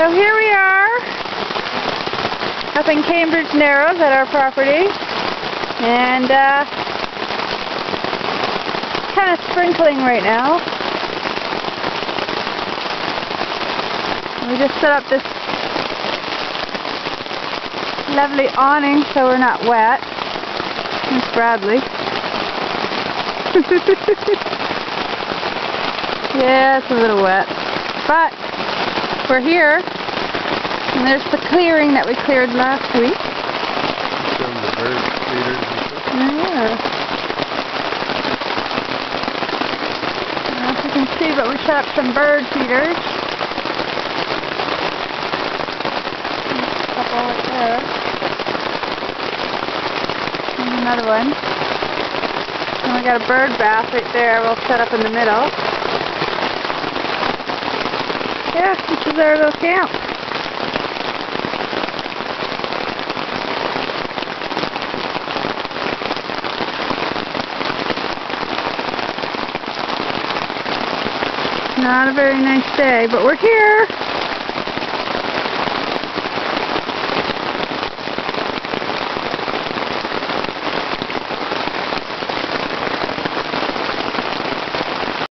So here we are, up in Cambridge Narrows at our property, and kind of sprinkling right now. We just set up this lovely awning so we're not wet. It's Bradley. Yeah, it's a little wet, but we're here, and there's the clearing that we cleared last week. Some of the bird feeders and stuff. Yeah. I don't know if you can see, but we set up some bird feeders. There's a couple right there. And another one. And we got a bird bath right there we'll set up in the middle. Yeah, this is our little camp. Not a very nice day, but we're here.